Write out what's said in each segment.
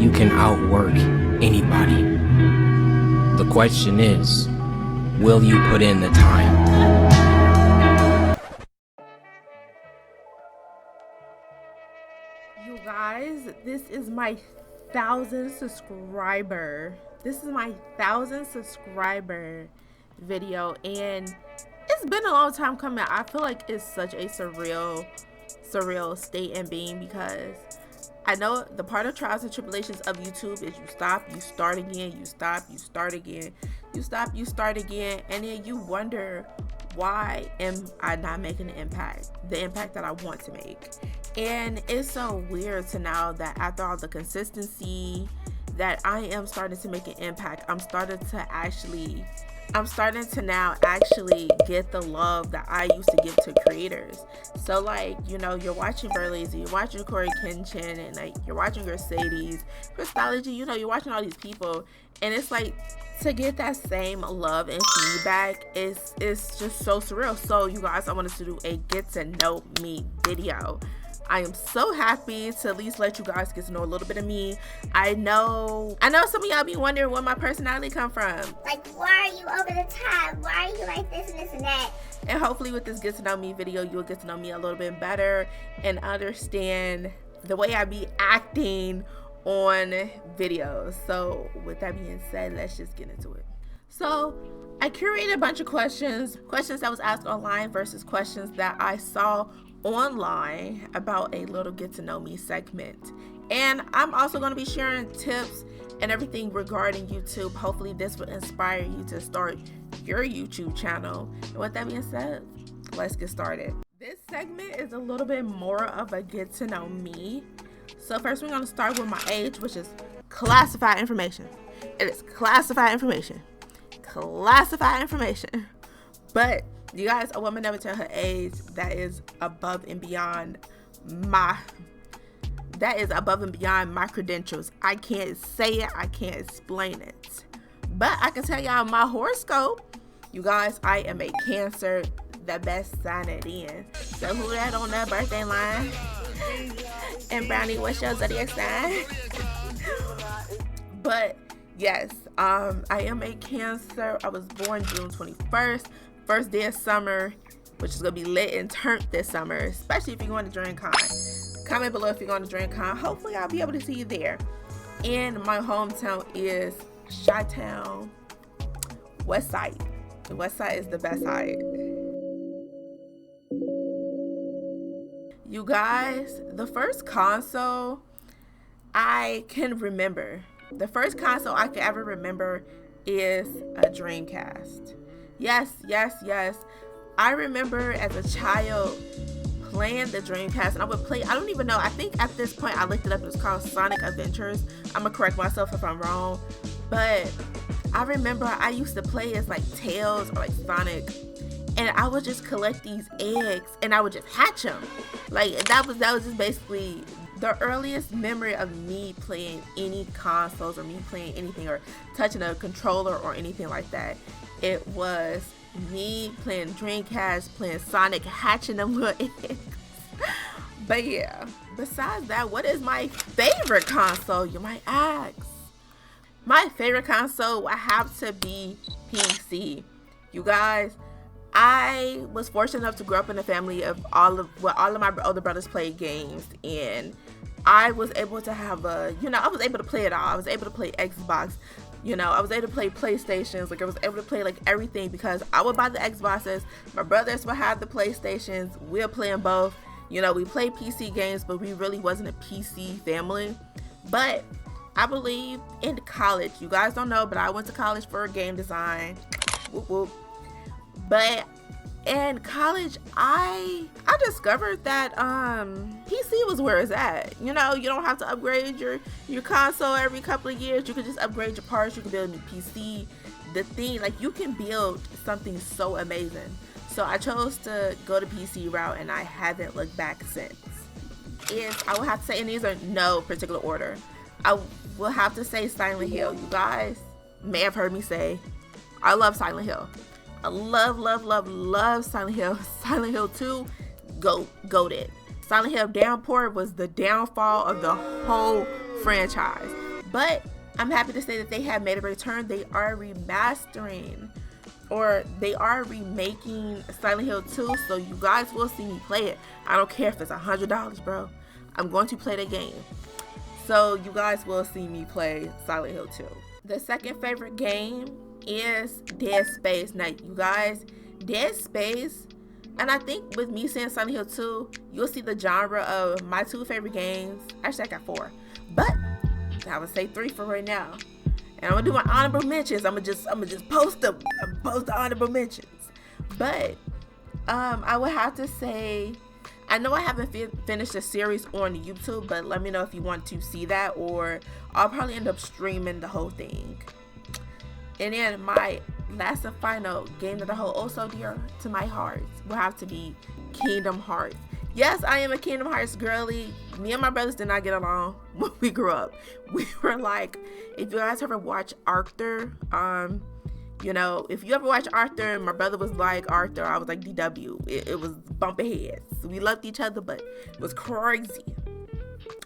you can outwork anybody. The question is, will you put in the time? You guys, this is my 1,000 subscriber. This is my 1,000 subscriber video, and it's been a long time coming. I feel like it's such a surreal state and being, because I know the part of trials and tribulations of YouTube is you stop, you start again, you stop, you start again, you stop, you start again, and then you wonder, why am I not making the impact that I want to make? And it's so weird to know that after all the consistency that I am starting to make an impact, I'm starting to now actually get the love that I used to give to creators. So like, you know, you're watching Burleys, you're watching Corey Kinchin, and like you're watching Mercedes, Christology, you know, you're watching all these people, and it's like, to get that same love and feedback is just so surreal. So you guys, I wanted to do a get to know me video. I am so happy to at least let you guys get to know a little bit of me. I know some of y'all be wondering where my personality come from. Like, why are you over the top? Why are you like this and this and that? And hopefully with this get to know me video, you'll get to know me a little bit better and understand the way I be acting on videos. So with that being said, let's just get into it. So I curated a bunch of questions that was asked online versus questions that I saw online about a little get to know me segment. And I'm also going to be sharing tips and everything regarding YouTube. Hopefully this will inspire you to start your YouTube channel. And with that being said, let's get started. This segment is a little bit more of a get to know me. So first we're going to start with my age, which is classified information. It is classified information. But you guys, a woman never tell her age. That is above and beyond my credentials. I can't say it, I can't explain it, but I can tell y'all my horoscope. You guys, I am a Cancer, the best sign it in. So who that on that birthday line? And Brownie, what's your zodiac sign? But yes, I am a Cancer. I was born June 21st, first day of summer, which is gonna be lit and turned this summer, especially if you're going to DreamCon. Comment below if you're going to DreamCon. Hopefully I'll be able to see you there. And my hometown is Chi-Town, West Side. The West Side is the best side. You guys, the first console I can ever remember is a Dreamcast. Yes. I remember as a child playing the Dreamcast, and I would play, I don't even know, I think at this point I looked it up, it was called Sonic Adventures. I'm gonna correct myself if I'm wrong, but I remember I used to play as like Tails or like Sonic, and I would just collect these eggs and I would just hatch them. Like that was just basically the earliest memory of me playing any consoles or me playing anything or touching a controller or anything like that. It was me playing Dreamcast, playing Sonic, hatching them little eggs. But yeah, besides that, what is my favorite console, you might ask? My favorite console would have to be PC. You guys, I was fortunate enough to grow up in a family of all of my older brothers played games, and I was able to have I was able to play it all. I was able to play Xbox. I was able to play PlayStations. Like I was able to play like everything because I would buy the Xboxes. My brothers would have the PlayStations. We'll play them both. We played PC games, but we really wasn't a PC family. But I believe in college, you guys don't know, but I went to college for game design. Whoop, whoop. But in college, I discovered that PC was where it's at. You don't have to upgrade your console every couple of years. You can just upgrade your parts. You can build a new PC. The thing, like, you can build something so amazing. So I chose to go the PC route, and I haven't looked back since. I will have to say, and these are no particular order, I will have to say Silent Hill. You guys may have heard me say, I love Silent Hill. I love Silent Hill. Silent Hill 2, goated. Silent Hill Downpour was the downfall of the whole franchise. But I'm happy to say that they have made a return. They are remastering, or they are remaking Silent Hill 2, so you guys will see me play it. I don't care if it's $100, bro. I'm going to play the game. So you guys will see me play Silent Hill 2. The second favorite game is Dead Space. Now, you guys, Dead Space, and I think with me saying Silent Hill 2, you'll see the genre of my 2 favorite games. Actually, I got 4, but I would say 3 for right now. And I'm gonna do my honorable mentions. I'm gonna just post the honorable mentions. But I would have to say, I know I haven't finished the series on YouTube, but let me know if you want to see that, or I'll probably end up streaming the whole thing. And then my last and final game that I hold also dear to my heart will have to be Kingdom Hearts. Yes, I am a Kingdom Hearts girly. Me and my brothers did not get along when we grew up. We were like, if you guys ever watch Arthur, you know, if you ever watch Arthur, my brother was like Arthur, I was like DW. It was bumping heads. We loved each other, but it was crazy.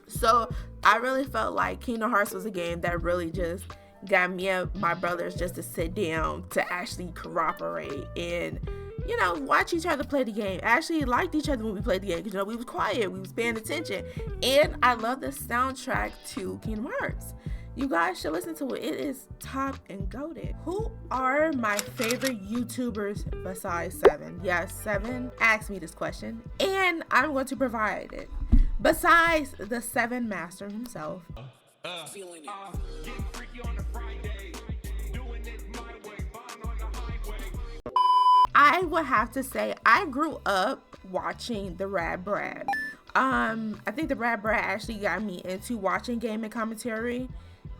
So I really felt like Kingdom Hearts was a game that really just got me and my brothers just to sit down to actually cooperate and, you know, watch each other play the game. Actually liked each other when we played the game because, you know, we was quiet, we was paying attention. And I love the soundtrack to Kingdom Hearts. You guys should listen to it. It is top and goated. Who are my favorite YouTubers besides Seven? Yes, Seven asked me this question, and I'm going to provide it. Besides the Seven Master himself, I would have to say I grew up watching the Rad Brad. I think the Rad Brad actually got me into watching gaming commentary,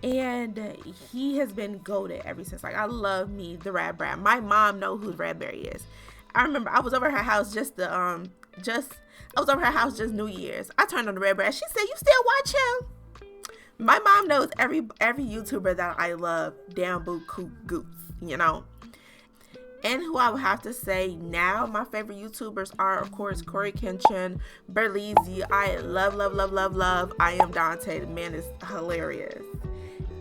and he has been goated ever since. Like, I love me the Rad Brad. My mom know who Radberry is. I remember I was over her house just New Year's. I turned on the Rad Brad. She said, "You still watch him?" My mom knows every YouTuber that I love, damn boo coop goose, you know. And who I would have to say now, my favorite YouTubers are, of course, Corey Kenshin, Berleezy. I love I Am Dante. The man is hilarious.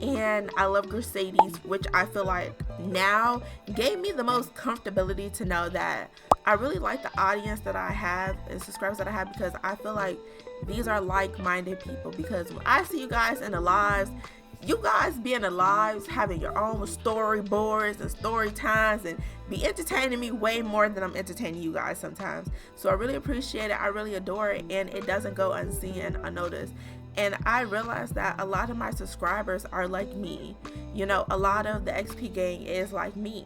And I love Mercedes, which I feel like now gave me the most comfortability to know that I really like the audience that I have and subscribers that I have, because I feel like these are like-minded people. Because when I see you guys in the lives, you guys be in the lives having your own storyboards and story times and be entertaining me way more than I'm entertaining you guys sometimes. So I really appreciate it. I really adore it, and it doesn't go unseen and unnoticed. And I realized that a lot of my subscribers are like me. You know, a lot of the XP gang is like me.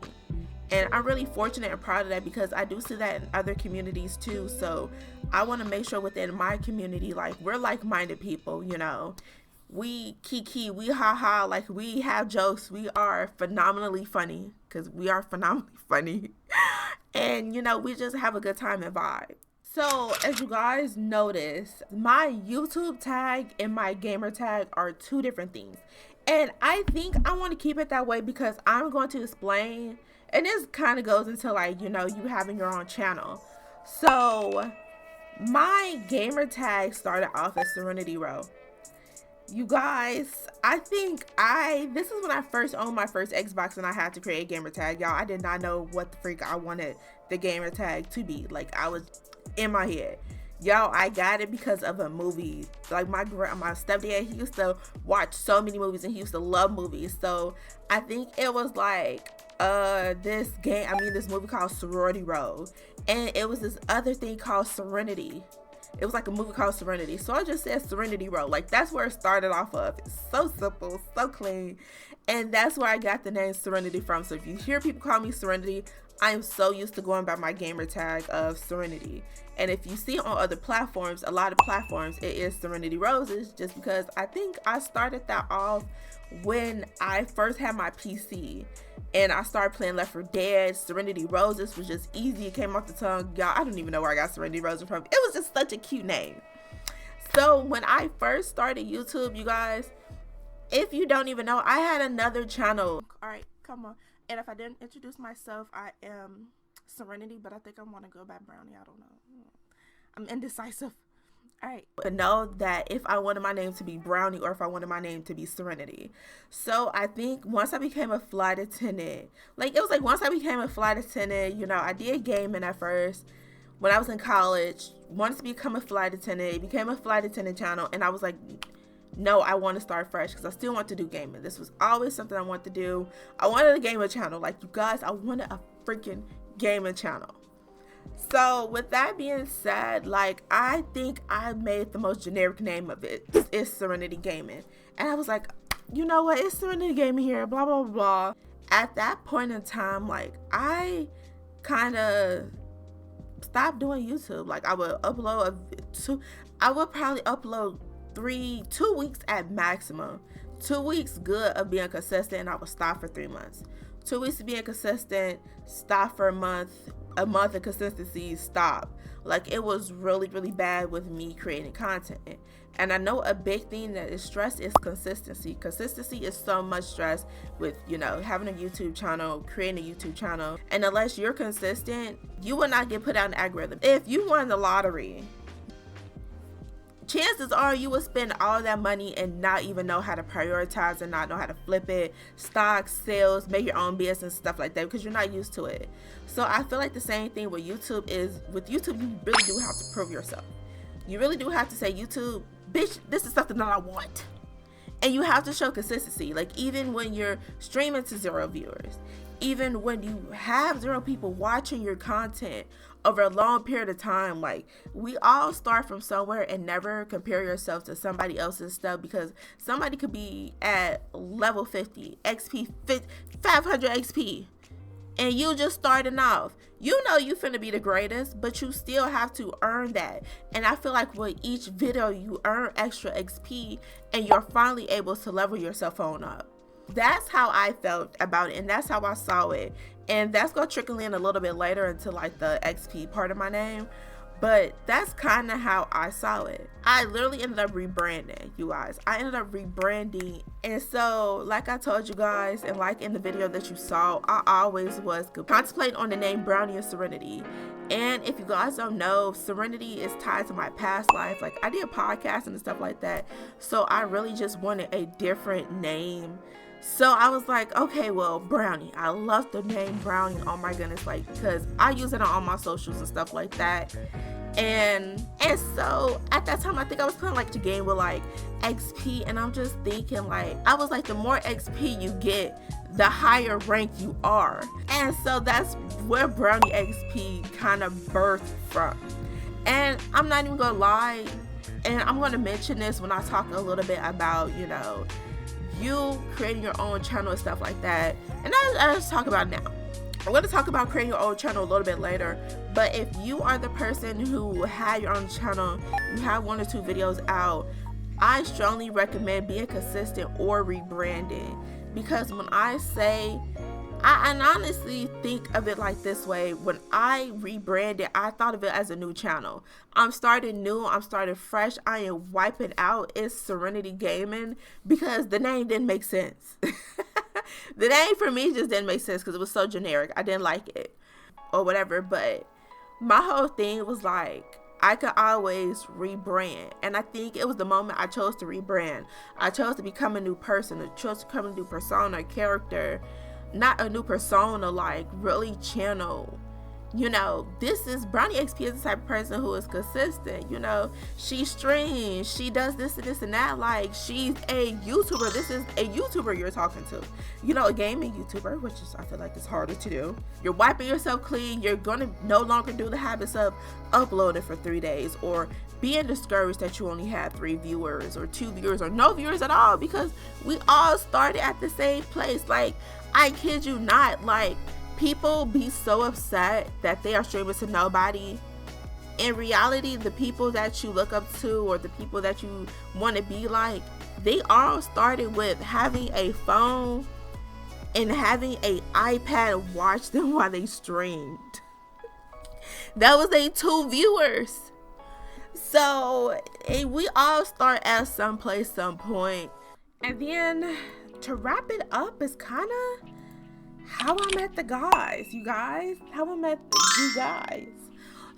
And I'm really fortunate and proud of that, because I do see that in other communities too. So I want to make sure within my community, like, we're like-minded people, you know. We kiki, we haha, like, we have jokes. We are phenomenally funny, because we are phenomenally funny. And, you know, we just have a good time and vibe. So, as you guys notice, my YouTube tag and my gamer tag are 2 different things. And I think I want to keep it that way, because I'm going to explain, and this kind of goes into, like, you know, you having your own channel. So, my gamer tag started off as Serenity Row. You guys, I think this is when I first owned my first Xbox and I had to create a gamer tag. Y'all, I did not know what the freak I wanted the gamer tag to be. Like, I was in my head. Y'all, I got it because of a movie. Like, my stepdad, he used to watch so many movies and he used to love movies. So I think it was like this movie called Sorority Row, and it was this other thing called Serenity. It was like a movie called Serenity. So I just said Serenity Row. Like, that's where it started off of. It's so simple, so clean. And that's where I got the name Serenity from. So if you hear people call me Serenity, I am so used to going by my gamer tag of Serenity. And if you see on other platforms, a lot of platforms, it is Serenity Roses, just because I think I started that off when I first had my PC and I started playing Left 4 Dead. Serenity Roses was just easy. It came off the tongue. Y'all, I don't even know where I got Serenity Roses from. It was just such a cute name. So when I first started YouTube, you guys, if you don't even know, I had another channel. All right, come on. And if I didn't introduce myself, I am Serenity, but I think I want to go by Brownie. I don't know. I'm indecisive. All right, but know that if I wanted my name to be Brownie or if I wanted my name to be Serenity. So I think once I became a flight attendant, like it was like once I became a flight attendant, you know, I did gaming at first when I was in college, wanted to become a flight attendant, it became a flight attendant channel, and I was like, no, I want to start fresh because I still want to do gaming. This was always something I wanted to do. I wanted a gaming channel. Like, you guys, I wanted a freaking gaming channel. So with that being said, like, I think I made the most generic name of it. It's Serenity Gaming. And I was like, you know what? It's Serenity Gaming here, blah, blah, blah. At that point in time, like, I kind of stopped doing YouTube. Like, I would upload I would probably upload 2 weeks at maximum. 2 weeks good of being consistent, and I would stop for 3 months. 2 weeks of being consistent, stop for a month of consistency, stop. Like, it was really, really bad with me creating content. And I know a big thing that is stress is consistency. Consistency is so much stress with, you know, having a YouTube channel, creating a YouTube channel. And unless you're consistent, you will not get put out in the algorithm. If you won the lottery, chances are you will spend all that money and not even know how to prioritize and not know how to flip it, stocks, sales, make your own business, stuff like that, because you're not used to it. So I feel like the same thing with YouTube is, with YouTube, you really do have to prove yourself. You really do have to say, YouTube, bitch, this is something that I want. And you have to show consistency. Like, even when you're streaming to 0 viewers, even when you have 0 people watching your content over a long period of time, like, we all start from somewhere, and never compare yourself to somebody else's stuff, because somebody could be at level 50 XP, 500 XP, and you just starting off. You know you finna be the greatest, but you still have to earn that. And I feel like with each video you earn extra XP, and you're finally able to level yourself on up. That's how I felt about it, and that's how I saw it. And that's gonna trickle in a little bit later into like the XP part of my name, but that's kind of how I saw it. I literally ended up rebranding, you guys. I ended up rebranding, and so like I told you guys, and like in the video that you saw, I always was contemplating on the name Brownie and Serenity. And if you guys don't know, Serenity is tied to my past life. Like, I did podcasts and stuff like that, so I really just wanted a different name. So I was like, okay, well, Brownie. I love the name Brownie. Oh my goodness, like, because I use it on all my socials and stuff like that. And so at that time, I think I was playing like the game with like XP, and I'm just thinking, like, I was like, the more XP you get, the higher rank you are. And so that's where BrownieXP kind of birthed from. And I'm not even gonna lie, and I'm gonna mention this when I talk a little bit about, you know, you creating your own channel and stuff like that. And I just talk about it now. I'm going to talk about creating your own channel a little bit later. But if you are the person who had your own channel, you have 1 or 2 videos out, I strongly recommend being consistent or rebranding. Because when I say, I honestly think of it like this way. When I rebranded, I thought of it as a new channel. I'm starting new. I'm starting fresh. I am wiping out. It's Serenity Gaming, because the name didn't make sense. The name for me just didn't make sense because it was so generic. I didn't like it or whatever. But my whole thing was like, I could always rebrand. And I think it was the moment I chose to rebrand. I chose to become a new person. I chose to become a new persona, character. Not a new persona, like really channel. You know, this is BrownieXP is the type of person who is consistent. You know, she streams, she does this and this and that. Like, she's a YouTuber. This is a YouTuber you're talking to. You know, a gaming YouTuber, which is, I feel like, it's harder to do. You're wiping yourself clean. You're gonna no longer do the habits of uploading for 3 days, or being discouraged that you only had 3 viewers or 2 viewers or no viewers at all, because we all started at the same place. Like, I kid you not, like, people be so upset that they are streaming to nobody. In reality, the people that you look up to or the people that you want to be like, they all started with having a phone and having an iPad watch them while they streamed. That was their 2 viewers. So we all start at some place, some point. And then to wrap it up is kind of how I met the guys, you guys. How I met you guys.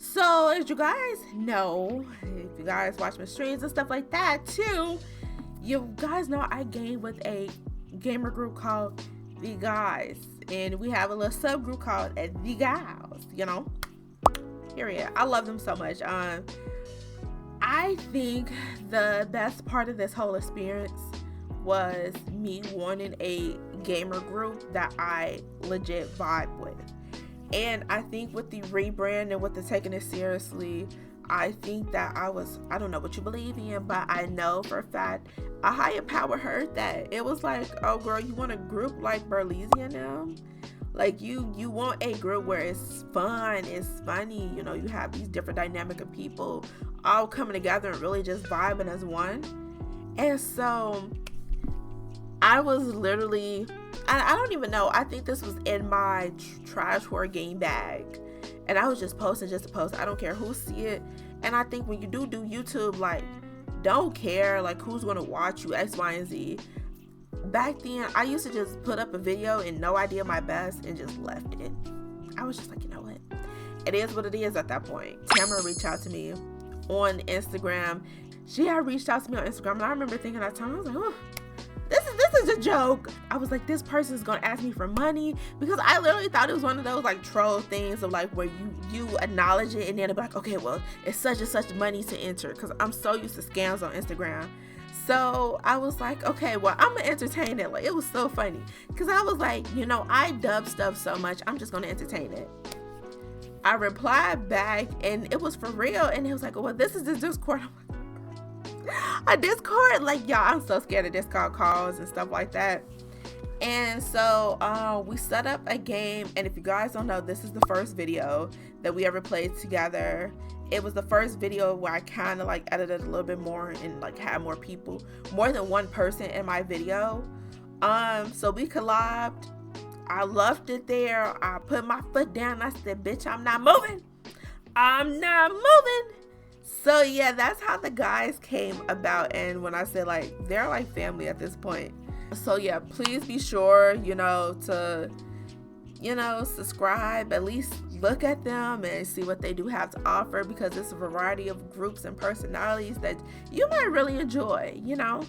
So as you guys know, if you guys watch my streams and stuff like that too, you guys know I game with a gamer group called The Guys, and we have a little subgroup called The Gals, you know, period. I love them so much. I think the best part of this whole experience was me wanting a gamer group that I legit vibe with. And I think with the rebrand and with the taking it seriously, I think that I don't know what you believe in, but I know for a fact a higher power heard that. It was like, oh girl, you want a group like Berlizia now? Like you want a group where it's fun, it's funny, you know, you have these different dynamic of people all coming together and really just vibing as one. And so I was literally, I don't even know, I think this was in my trash horror game bag, and I was just posting just to post. I don't care who see it. And I think when you do YouTube, like, don't care like who's gonna watch you, X, Y, and Z. Back then I used to just put up a video and no idea my best and just left it. I was just like, you know what, it is what it is at that point. Tamara reached out to me on Instagram. She had reached out to me on Instagram, and I remember thinking at that time, I was like, oh, this is a joke. I was like, this person is gonna ask me for money, because I literally thought it was one of those like troll things of like where you acknowledge it and then it'll be like, okay, well, it's such and such money to enter, because I'm so used to scams on Instagram. So I was like, okay, well, I'm gonna entertain it. Like, it was so funny because I was like, you know, I dub stuff so much, I'm just gonna entertain it. I replied back and it was for real, and it was like, well, this is the Discord. A Discord, like, y'all, I'm so scared of Discord calls and stuff like that. And so we set up a game, and if you guys don't know, this is the first video that we ever played together. It was the first video where I kind of like edited a little bit more and like had more people, more than one person in my video. So we collabed. I loved it there. I put my foot down. I said, bitch, I'm not moving. I'm not moving. So yeah, that's how the Guys came about. And when I said, like, they're like family at this point. So yeah, please be sure, you know, to, you know, subscribe, at least look at them and see what they do have to offer, because it's a variety of groups and personalities that you might really enjoy, you know.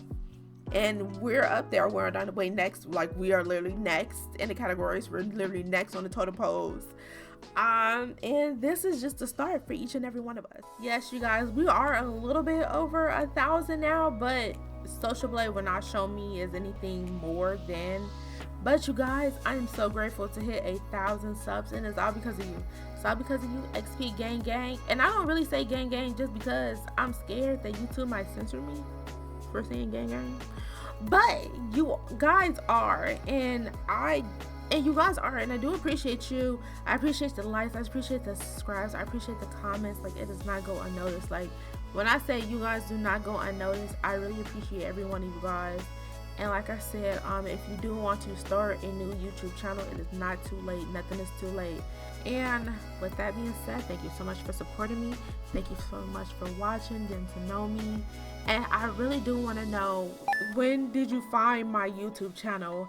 And we're up there, we're on the way next, like we are literally next in the categories, we're literally next on the totem poles. And this is just a start for each and every one of us. Yes, you guys, we are a little bit over 1,000 now, but Social Blade will not show me as anything more than. But you guys, I am so grateful to hit 1,000 subs, and it's all because of you. It's all because of you, XP gang gang. And I don't really say gang gang just because I'm scared that YouTube might censor me for saying gang gang. But you guys are, and you guys are, and I do appreciate you. I appreciate the likes, I appreciate the subscribes, I appreciate the comments. Like, it does not go unnoticed. Like, when I say you guys do not go unnoticed, I really appreciate every one of you guys. And like I said, if you do want to start a new YouTube channel, it is not too late. Nothing is too late. And with that being said, thank you so much for supporting me. Thank you so much for watching, getting to know me. And I really do want to know, when did you find my YouTube channel?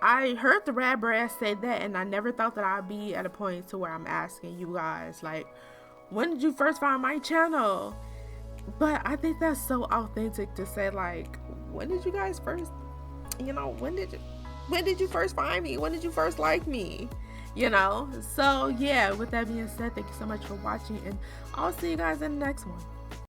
I heard the Rad Brass say that, and I never thought that I'd be at a point to where I'm asking you guys, like, when did you first find my channel? But I think that's so authentic to say, like, when did you guys first, you know, when did you first find me? When did you first like me? You know? So yeah, with that being said, thank you so much for watching, and I'll see you guys in the next one.